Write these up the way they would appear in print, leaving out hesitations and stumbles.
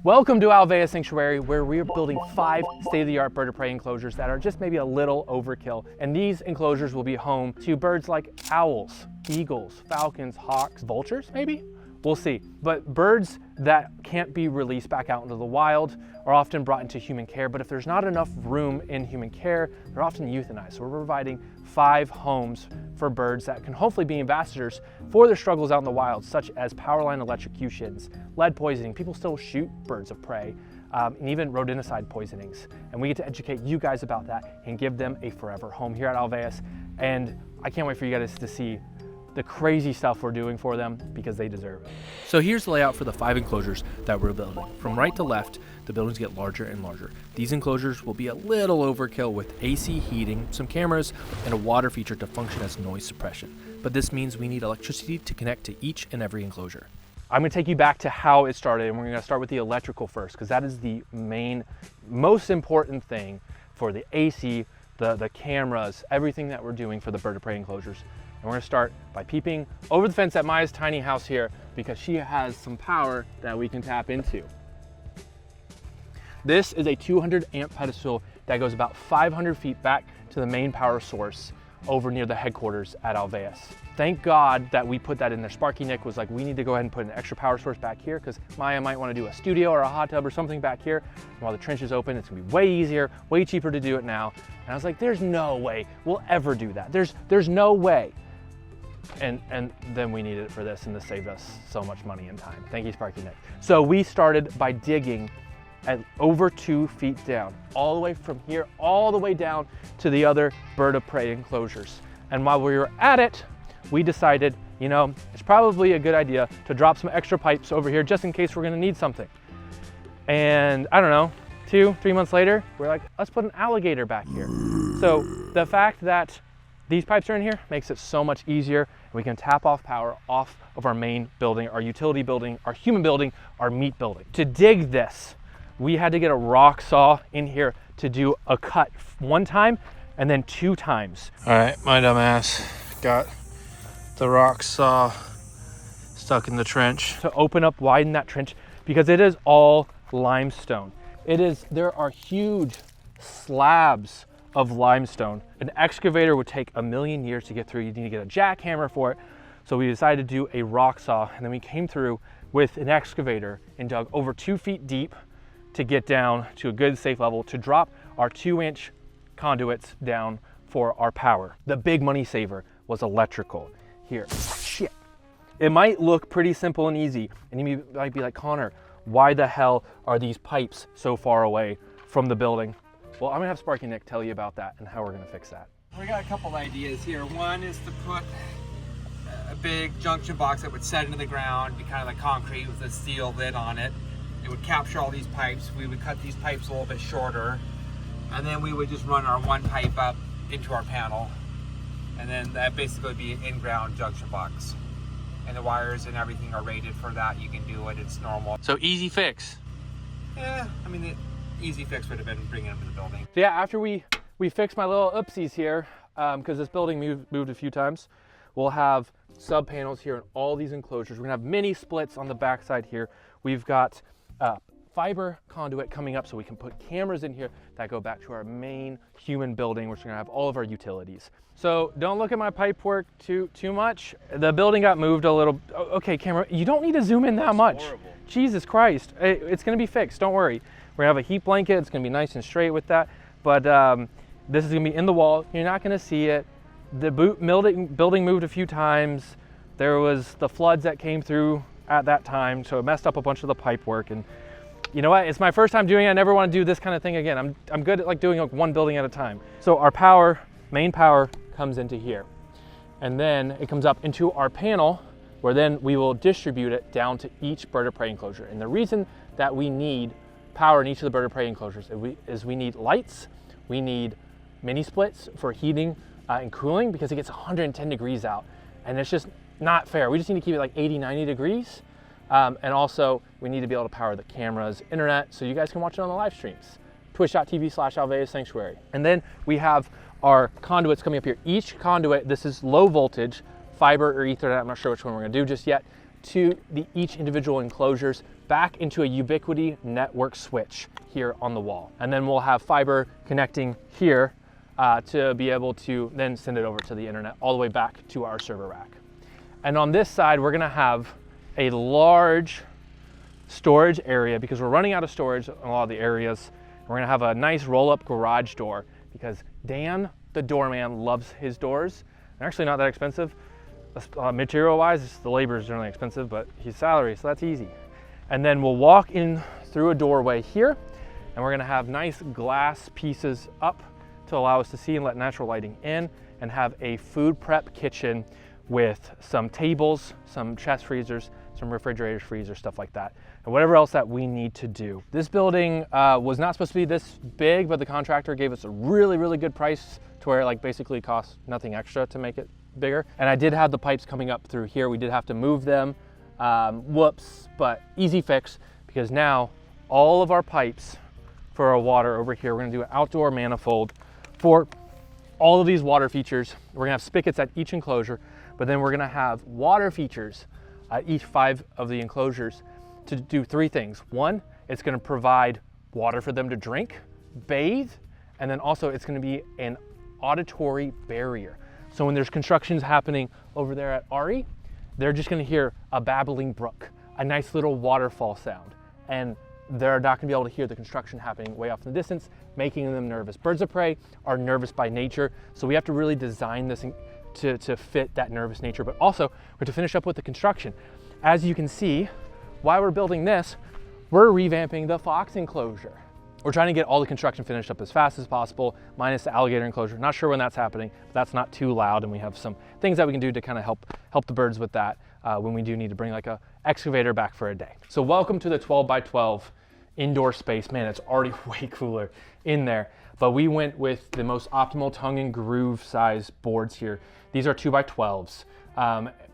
Welcome to Alveus Sanctuary, where we are building 5 state-of-the-art bird of prey enclosures that are just maybe a little overkill. And these enclosures will be home to birds like owls, eagles, falcons, hawks, vultures maybe? We'll see. But birds that can't be released back out into the wild are often brought into human care, but if there's not enough room in human care, they're often euthanized. So we're providing 5 homes for birds that can hopefully be ambassadors for their struggles out in the wild, such as power line electrocutions, lead poisoning. People still shoot birds of prey, and even rodenticide poisonings. And we get to educate you guys about that and give them a forever home here at Alveus. And I can't wait for you guys to see the crazy stuff we're doing for them because they deserve it. So here's the layout for the 5 enclosures that we're building. From right to left, the buildings get larger and larger. These enclosures will be a little overkill with AC heating, some cameras, and a water feature to function as noise suppression. But this means we need electricity to connect to each and every enclosure. I'm gonna take you back to how it started, and we're gonna start with the electrical first, because that is the most important thing for the AC, the cameras, everything that we're doing for the bird of prey enclosures. And we're gonna start by peeping over the fence at Maya's tiny house here because she has some power that we can tap into. This is a 200 amp pedestal that goes about 500 feet back to the main power source over near the headquarters at Alveus. Thank God that we put that in there. Sparky Nick was like, we need to go ahead and put an extra power source back here because Maya might want to do a studio or a hot tub or something back here. And while the trench is open, it's gonna be way easier, way cheaper to do it now. And I was like, there's no way we'll ever do that. There's no way. And then we needed it for this, and this saved us so much money and time. Thank you, Sparky Nick. So we started by digging at over 2 feet down, all the way from here, all the way down to the other bird of prey enclosures. And while we were at it, we decided, you know, it's probably a good idea to drop some extra pipes over here just in case we're gonna need something. And I don't know, 2-3 months later, we're like, let's put an alligator back here. So the fact that these pipes are in here makes it so much easier. We can tap off power off of our main building, our utility building, our human building, our meat building. To dig this, we had to get a rock saw in here to do a cut 1 time and then 2 times. All right, my dumb ass got the rock saw stuck in the trench. To open up, widen that trench, because it is all limestone. There are huge slabs of limestone. An excavator would take 1,000,000 years to get through. You need to get a jackhammer for it. So we decided to do a rock saw, and then we came through with an excavator and dug over 2 feet deep to get down to a good safe level to drop our 2-inch conduits down for our power. The big money saver was electrical. Here, shit. It might look pretty simple and easy, and you might be like, Connor, why the hell are these pipes so far away from the building? Well, I'm gonna have Sparky Nick tell you about that and how we're gonna fix that. We got a couple ideas here. One is to put a big junction box that would set into the ground, be kind of like concrete with a steel lid on it. It would capture all these pipes. We would cut these pipes a little bit shorter, and then we would just run our 1 pipe up into our panel, and then that basically would be an in-ground junction box. And the wires and everything are rated for that. You can do it, it's normal. So easy fix. Yeah, I mean, the easy fix would have been bringing them to the building. So yeah, after we fixed my little oopsies here, because this building moved a few times, we'll have sub panels here in all these enclosures. We're gonna have mini splits on the backside here. We've got fiber conduit coming up so we can put cameras in here that go back to our main human building, which is gonna have all of our utilities. So don't look at my pipe work too much. The building got moved a little. Okay, camera, you don't need to zoom in that much. Horrible. Jesus Christ, it's gonna be fixed, don't worry. We're gonna have a heat blanket, it's gonna be nice and straight with that, but this is gonna be in the wall, you're not gonna see it. The building moved a few times. There was the floods that came through at that time, so it messed up a bunch of the pipe work. And you know what, it's my first time doing it. I never wanna do this kind of thing again. I'm good at like doing like 1 building at a time. So our main power comes into here. And then it comes up into our panel, where then we will distribute it down to each bird of prey enclosure. And the reason that we need power in each of the bird of prey enclosures is we need lights, we need mini splits for heating and cooling, because it gets 110 degrees out and it's just not fair. We just need to keep it like 80-90 degrees, and also we need to be able to power the cameras, internet, so you guys can watch it on the live streams. Twitch.tv/Alveus Sanctuary. And then we have our conduits coming up here. Each conduit, this is low voltage fiber or Ethernet, I'm not sure which one we're gonna do just yet, to each individual enclosures back into a Ubiquiti network switch here on the wall. And then we'll have fiber connecting here to be able to then send it over to the internet all the way back to our server rack. And on this side, we're gonna have a large storage area because we're running out of storage in a lot of the areas. We're gonna have a nice roll-up garage door because Dan, the doorman, loves his doors. They're actually not that expensive. Material-wise, the labor is generally expensive, but he's salary, so that's easy. And then we'll walk in through a doorway here, and we're gonna have nice glass pieces up to allow us to see and let natural lighting in, and have a food prep kitchen with some tables, some chest freezers, some refrigerators, freezers, stuff like that, and whatever else that we need to do. This building was not supposed to be this big, but the contractor gave us a really, really good price to where it like basically costs nothing extra to make it bigger. And I did have the pipes coming up through here. We did have to move them, whoops, but easy fix, because now all of our pipes for our water over here, we're gonna do an outdoor manifold for all of these water features. We're gonna have spigots at each enclosure, but then we're gonna have water features at each 5 of the enclosures to do 3 things. One, it's gonna provide water for them to drink, bathe, and then also it's gonna be an auditory barrier. So when there's constructions happening over there at Ari, they're just gonna hear a babbling brook, a nice little waterfall sound, and they're not gonna be able to hear the construction happening way off in the distance, making them nervous. Birds of prey are nervous by nature, so we have to really design this to fit that nervous nature, but also we're to finish up with the construction. As you can see, while we're building this, we're revamping the fox enclosure. We're trying to get all the construction finished up as fast as possible, minus the alligator enclosure. Not sure when that's happening, but that's not too loud, and we have some things that we can do to kind of help the birds with that when we do need to bring like a excavator back for a day. So welcome to the 12 by 12 indoor space. Man, it's already way cooler in there, but we went with the most optimal tongue and groove size boards here. These are 2 by 12s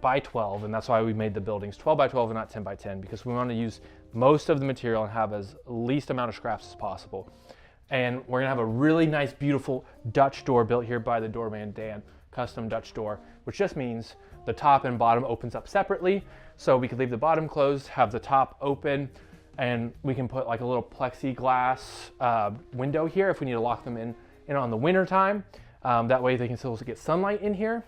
by 12, and that's why we made the buildings 12 by 12 and not 10 by 10, because we want to use most of the material and have as least amount of scraps as possible. And we're gonna have a really nice, beautiful Dutch door built here by the doorman Dan, custom Dutch door, which just means the top and bottom opens up separately. So we could leave the bottom closed, have the top open, and we can put like a little plexiglass window here if we need to lock them in on the winter time. That way they can still get sunlight in here,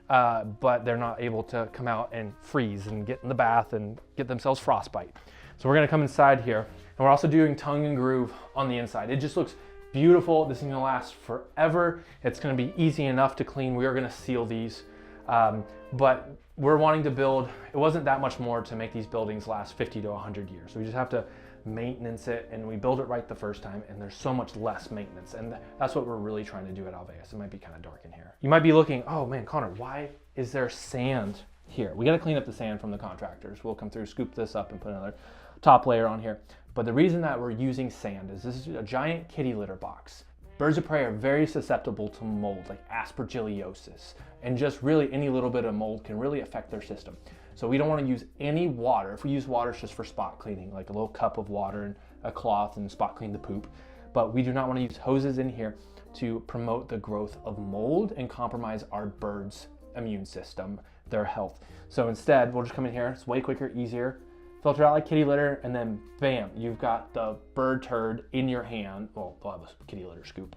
but they're not able to come out and freeze and get in the bath and get themselves frostbite. So we're gonna come inside here, and we're also doing tongue and groove on the inside. It just looks beautiful. This is gonna last forever. It's gonna be easy enough to clean. We are gonna seal these, but we're wanting to build, it wasn't that much more to make these buildings last 50 to 100 years. So we just have to maintenance it, and we build it right the first time, and there's so much less maintenance, and that's what we're really trying to do at Alveus. It might be kind of dark in here. You might be looking, oh man, Connor, why is there sand here? We gotta clean up the sand from the contractors. We'll come through, scoop this up, and put another top layer on here. But the reason that we're using sand is this is a giant kitty litter box. Birds of prey are very susceptible to mold, like aspergillosis, and just really any little bit of mold can really affect their system. So we don't want to use any water. If we use water, it's just for spot cleaning, like a little cup of water and a cloth and spot clean the poop. But we do not want to use hoses in here to promote the growth of mold and compromise our birds' immune system, their health. So instead, we'll just come in here. It's way quicker, easier. Filter out like kitty litter, and then bam, you've got the bird turd in your hand. Well, we'll have a kitty litter scoop,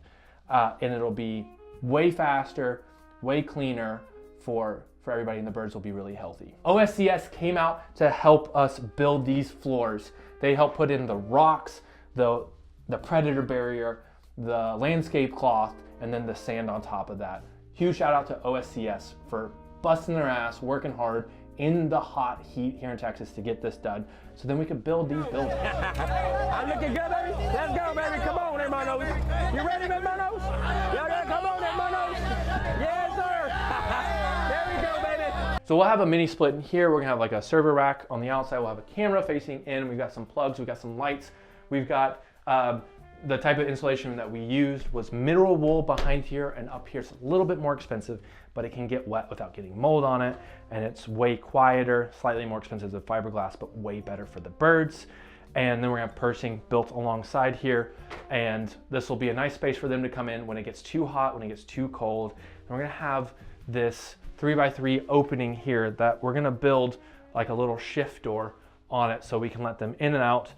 and it'll be way faster, way cleaner for everybody, and the birds will be really healthy. OSCS came out to help us build these floors. They helped put in the rocks, the predator barrier, the landscape cloth, and then the sand on top of that. Huge shout out to OSCS for busting their ass, working hard in the hot heat here in Texas to get this done, so then we could build these buildings. I'm looking good, baby. Let's go, baby. Come on, hermanos. You ready, hermanos? Yeah, come on, hermanos. Yes, sir. There we go, baby. So we'll have a mini split in here. We're gonna have like a server rack on the outside. We'll have a camera facing in. We've got some plugs. We've got some lights. We've got the type of insulation that we used was mineral wool behind here and up here. It's a little bit more expensive, but it can get wet without getting mold on it. And it's way quieter, slightly more expensive than fiberglass, but way better for the birds. And then we're gonna have pursing built alongside here. And this will be a nice space for them to come in when it gets too hot, when it gets too cold. And we're gonna have this 3x3 opening here that we're gonna build like a little shift door on it so we can let them in and out.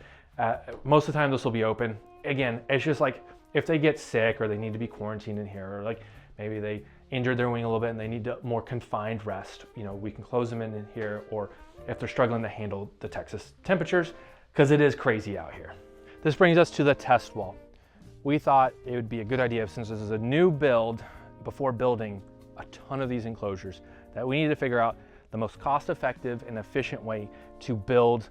Most of the time this will be open. Again, it's just like if they get sick or they need to be quarantined in here, or like maybe they injured their wing a little bit and they need more confined rest, you know, we can close them in here, or if they're struggling to handle the Texas temperatures, because it is crazy out here. This brings us to the test wall. We thought it would be a good idea, since this is a new build, before building a ton of these enclosures, that we need to figure out the most cost-effective and efficient way to build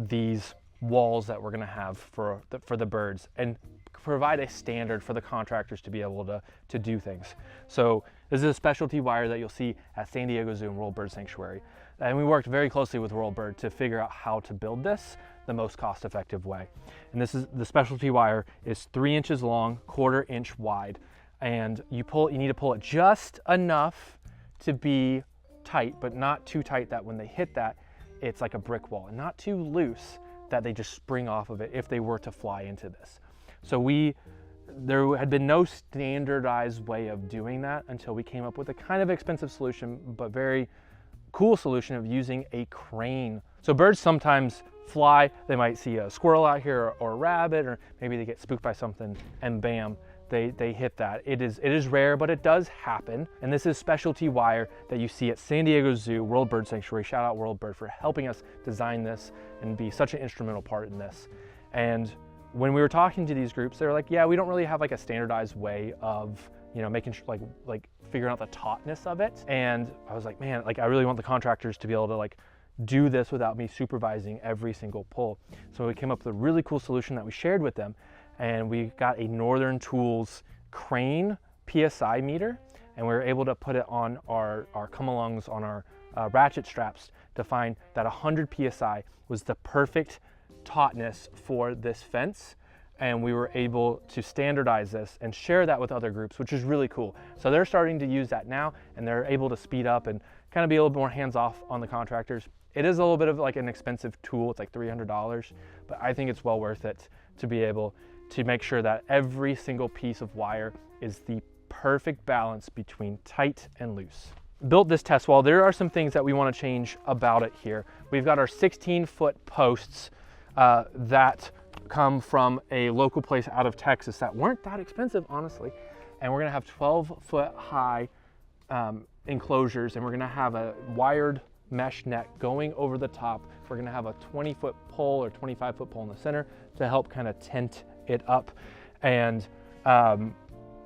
these walls that we're gonna have for the birds, and provide a standard for the contractors to be able to do things. So this is a specialty wire that you'll see at San Diego Zoo and World Bird Sanctuary. And we worked very closely with World Bird to figure out how to build this the most cost-effective way. And this is, the specialty wire is 3 inches long, 1/4 inch wide. And you need to pull it just enough to be tight, but not too tight that when they hit that, it's like a brick wall, and not too loose that they just spring off of it if they were to fly into this. So there had been no standardized way of doing that until we came up with a kind of expensive solution, but very cool solution of using a crane. So birds sometimes fly, they might see a squirrel out here or a rabbit, or maybe they get spooked by something and bam, they hit that. It is rare, but it does happen. And this is specialty wire that you see at San Diego Zoo, World Bird Sanctuary. Shout out World Bird for helping us design this and be such an instrumental part in this. And when we were talking to these groups, they were like, yeah, we don't really have like a standardized way of, you know, making sure, like figuring out the tautness of it. And I was like, man, like I really want the contractors to be able to like do this without me supervising every single pull. So we came up with a really cool solution that we shared with them. And we got a Northern Tools crane PSI meter, and we were able to put it on our come-alongs, on our ratchet straps, to find that 100 PSI was the perfect tautness for this fence. And we were able to standardize this and share that with other groups, which is really cool. So they're starting to use that now, and they're able to speed up and kind of be a little bit more hands-off on the contractors. It is a little bit of like an expensive tool. It's like $300, but I think it's well worth it to be able to make sure that every single piece of wire is the perfect balance between tight and loose. Built this test wall. There are some things that we want to change about it here. We've got our 16-foot posts that come from a local place out of Texas that weren't that expensive, honestly. And we're gonna have 12-foot high enclosures, and we're gonna have a wired mesh net going over the top. We're gonna have a 20-foot pole or 25-foot pole in the center to help kind of tent it up. And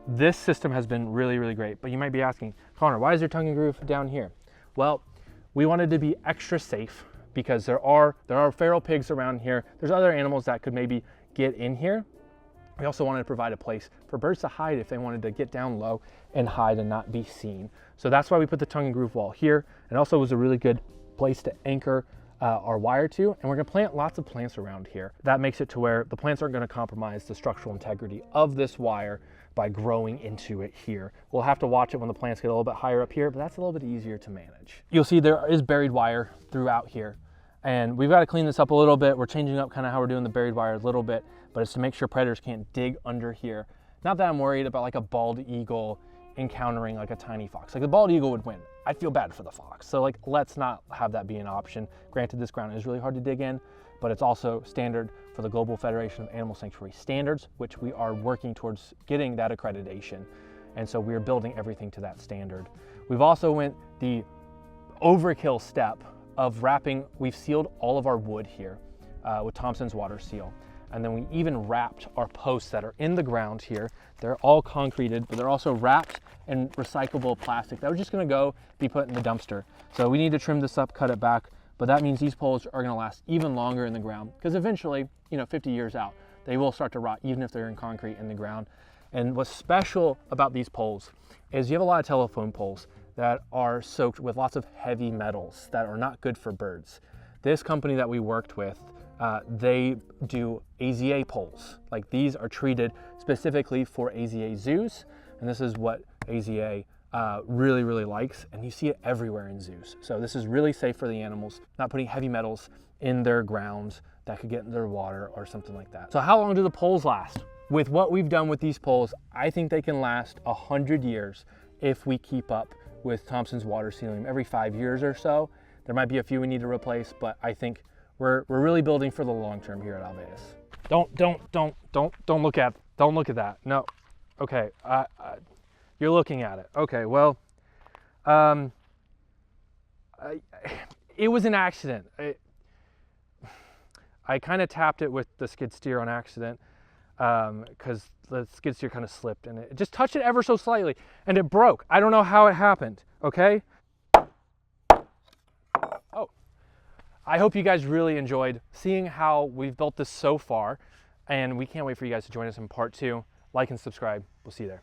this system has been really, really great. But you might be asking, Connor, why is your tongue and groove down here? Well, we wanted to be extra safe because there are feral pigs around here. There's other animals that could maybe get in here. We also wanted to provide a place for birds to hide if they wanted to get down low and hide and not be seen. So that's why we put the tongue and groove wall here. And also was a really good place to anchor our wire to. And we're gonna plant lots of plants around here. That makes it to where the plants aren't gonna compromise the structural integrity of this wire by growing into it here. We'll have to watch it when the plants get a little bit higher up here, but that's a little bit easier to manage. You'll see there is buried wire throughout here. And we've got to clean this up a little bit. We're changing up kind of how we're doing the buried wire a little bit, but it's to make sure predators can't dig under here. Not that I'm worried about like a bald eagle encountering like a tiny fox. Like the bald eagle would win. I'd feel bad for the fox. So like, let's not have that be an option. Granted, this ground is really hard to dig in, but it's also standard for the Global Federation of Animal Sanctuary Standards, which we are working towards getting that accreditation. And so we're building everything to that standard. We've also went the overkill step of wrapping. We've sealed all of our wood here with Thompson's water seal. And then we even wrapped our posts that are in the ground here. They're all concreted, but they're also wrapped in recyclable plastic that we're just gonna be put in the dumpster. So we need to trim this up, cut it back, but that means these poles are gonna last even longer in the ground, because eventually, 50 years out, they will start to rot even if they're in concrete in the ground. And what's special about these poles is you have a lot of telephone poles that are soaked with lots of heavy metals that are not good for birds. This company that we worked with, they do AZA poles. Like these are treated specifically for AZA zoos, and this is what AZA really, really likes, and you see it everywhere in zoos. So this is really safe for the animals, not putting heavy metals in their grounds that could get in their water or something like that. So how long do the poles last? With what we've done with these poles, I think they can last 100 years if we keep up with Thompson's water sealing every 5 years or so. There might be a few we need to replace, but I think We're really building for the long term here at Alveus. Don't look at that. No. Okay. You're looking at it. Okay. Well, it was an accident. I kind of tapped it with the skid steer on accident because the skid steer kind of slipped and it just touched it ever so slightly and it broke. I don't know how it happened. Okay. Oh, I hope you guys really enjoyed seeing how we've built this so far, and we can't wait for you guys to join us in part 2. Like and subscribe. We'll see you there.